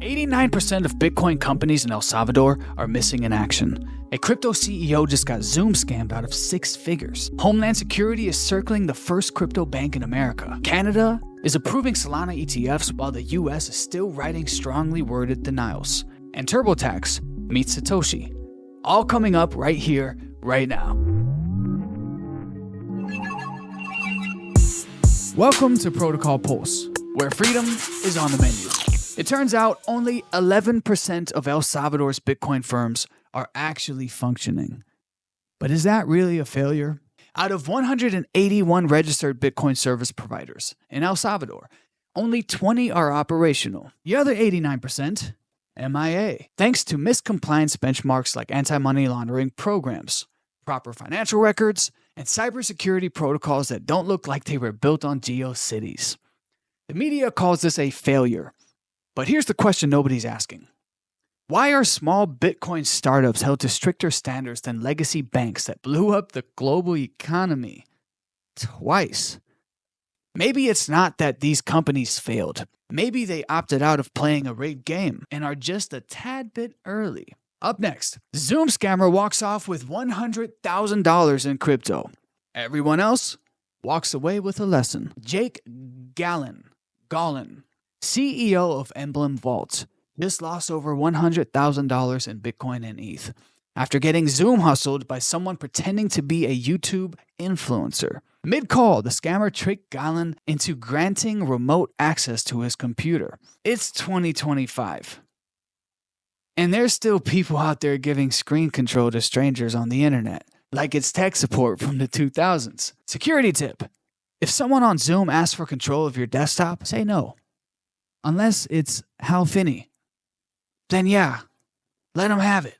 89% of Bitcoin companies in El Salvador are missing in action. A crypto CEO just got Zoom scammed out of 6 figures. Homeland Security is circling the first crypto bank in America. Canada is approving Solana ETFs while the US is still writing strongly worded denials. And TurboTax meets Satoshi. All coming up right here, right now. Welcome to Protocol Pulse, where freedom is on the menu. It turns out only 11% of El Salvador's Bitcoin firms are actually functioning. But is that really a failure? Out of 181 registered Bitcoin service providers in El Salvador, only 20 are operational. The other 89%, MIA, thanks to miscompliance benchmarks like anti-money laundering programs, proper financial records, and cybersecurity protocols that don't look like they were built on GeoCities. The media calls this a failure. But here's the question nobody's asking. Why are small Bitcoin startups held to stricter standards than legacy banks that blew up the global economy twice? Maybe it's not that these companies failed. Maybe they opted out of playing a rigged game and are just a tad bit early. Up next, Zoom scammer walks off with $100,000 in crypto. Everyone else walks away with a lesson. Jake Gallon, CEO of Emblem Vault, just lost over $100,000 in Bitcoin and ETH after getting Zoom hustled by someone pretending to be a YouTube influencer. Mid-call, the scammer tricked Gallon into granting remote access to his computer. It's 2025. And there's still people out there giving screen control to strangers on the internet, like it's tech support from the 2000s. Security tip. If someone on Zoom asks for control of your desktop, say no. Unless it's Hal Finney. Then yeah, let him have it.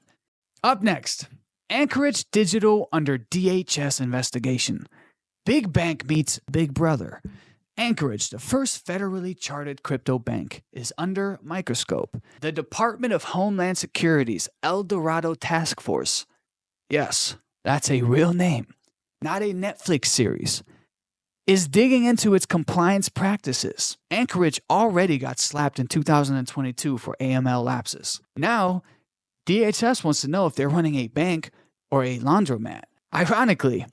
Up next, Anchorage Digital under DHS investigation. Big bank meets Big Brother. Anchorage, the first federally chartered crypto bank, is under microscope. The Department of Homeland Security's El Dorado Task Force. Yes, that's a real name, not a Netflix series. Is digging into its compliance practices. Anchorage already got slapped in 2022 for AML lapses. Now, DHS wants to know if they're running a bank or a laundromat. Ironically,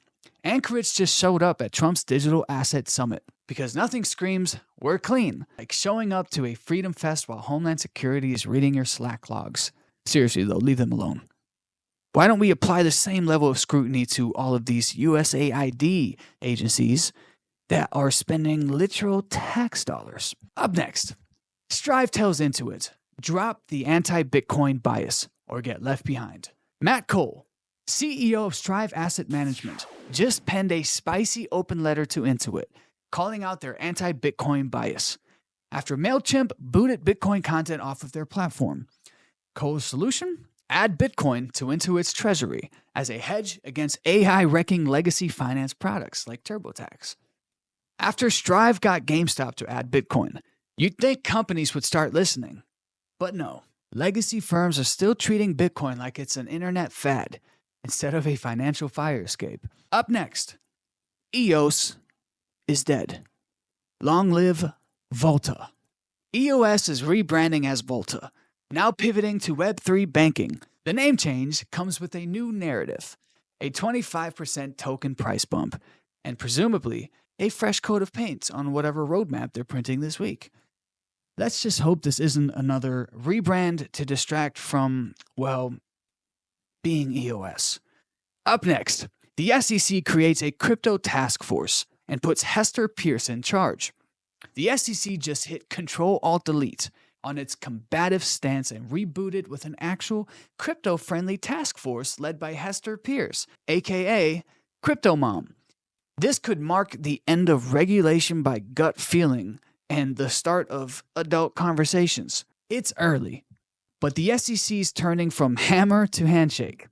Anchorage just showed up at Trump's Digital Asset Summit because nothing screams, we're clean, like showing up to a Freedom Fest while Homeland Security is reading your Slack logs. Seriously though, leave them alone. Why don't we apply the same level of scrutiny to all of these USAID agencies that are spending literal tax dollars? Up next, Strive tells Intuit, drop the anti-Bitcoin bias or get left behind. Matt Cole, CEO of Strive Asset Management, just penned a spicy open letter to Intuit, calling out their anti-Bitcoin bias after MailChimp booted Bitcoin content off of their platform. Cole's solution? Add Bitcoin to Intuit's treasury as a hedge against AI-wrecking legacy finance products like TurboTax. After Strive got GameStop to add Bitcoin, you'd think companies would start listening. But no, legacy firms are still treating Bitcoin like it's an internet fad instead of a financial fire escape. Up next, EOS is dead. Long live Vaulta. EOS is rebranding as Vaulta, now pivoting to Web3 banking. The name change comes with a new narrative, a 25% token price bump, and presumably a fresh coat of paint on whatever roadmap they're printing this week. Let's just hope this isn't another rebrand to distract from, well, being EOS. Up next, the SEC creates a crypto task force and puts Hester Peirce in charge. The SEC just hit Control-Alt-Delete on its combative stance and rebooted with an actual crypto-friendly task force led by Hester Peirce, aka Crypto Mom. This could mark the end of regulation by gut feeling and the start of adult conversations. It's early, but the SEC is turning from hammer to handshake.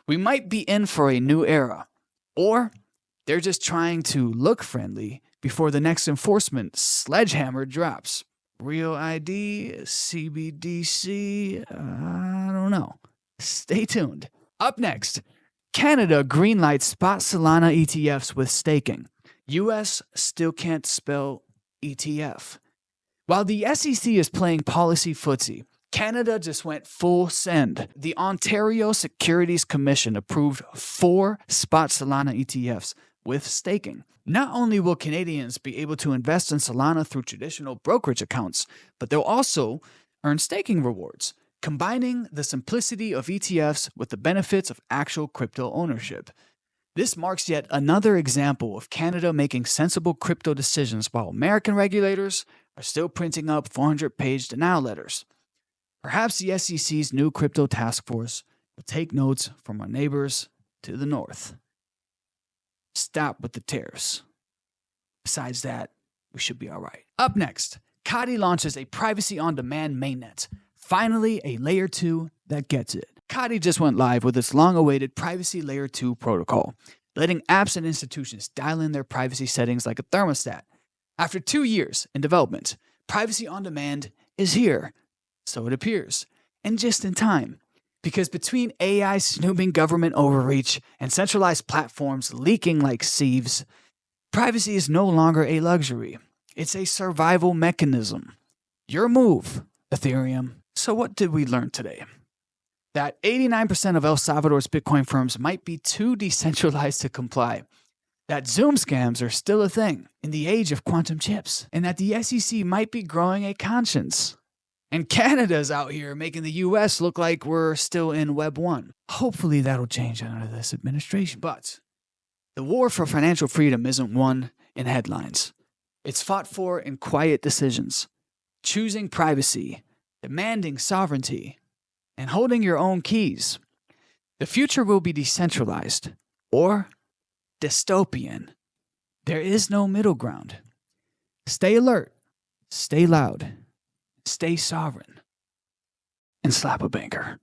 We might be in for a new era, or they're just trying to look friendly before the next enforcement sledgehammer drops. Real ID, CBDC, I don't know. Stay tuned. Up next, Canada greenlights spot Solana ETFs with staking. US still can't spell ETF. While the SEC is playing policy footsie, Canada just went full send. The Ontario Securities Commission approved 4 spot Solana ETFs with staking. Not only will Canadians be able to invest in Solana through traditional brokerage accounts, but they'll also earn staking rewards, combining the simplicity of ETFs with the benefits of actual crypto ownership. This marks yet another example of Canada making sensible crypto decisions while American regulators are still printing up 400-page denial letters. Perhaps the SEC's new crypto task force will take notes from our neighbors to the north. Stop with the tariffs. Besides that, we should be all right. Up next, COTI launches a privacy-on-demand mainnet. Finally, a Layer 2 that gets it. COTI just went live with its long-awaited Privacy Layer 2 protocol, letting apps and institutions dial in their privacy settings like a thermostat. After 2 years in development, Privacy on Demand is here. So it appears. And just in time. Because between AI snooping government overreach and centralized platforms leaking like sieves, privacy is no longer a luxury. It's a survival mechanism. Your move, Ethereum. So what did we learn today? That 89% of El Salvador's Bitcoin firms might be too decentralized to comply. That Zoom scams are still a thing in the age of quantum chips. And that the SEC might be growing a conscience. And Canada's out here making the US look like we're still in Web 1. Hopefully that'll change under this administration. But the war for financial freedom isn't won in headlines. It's fought for in quiet decisions. Choosing privacy, demanding sovereignty, and holding your own keys. The future will be decentralized or dystopian. There is no middle ground. Stay alert, stay loud, stay sovereign, and slap a banker.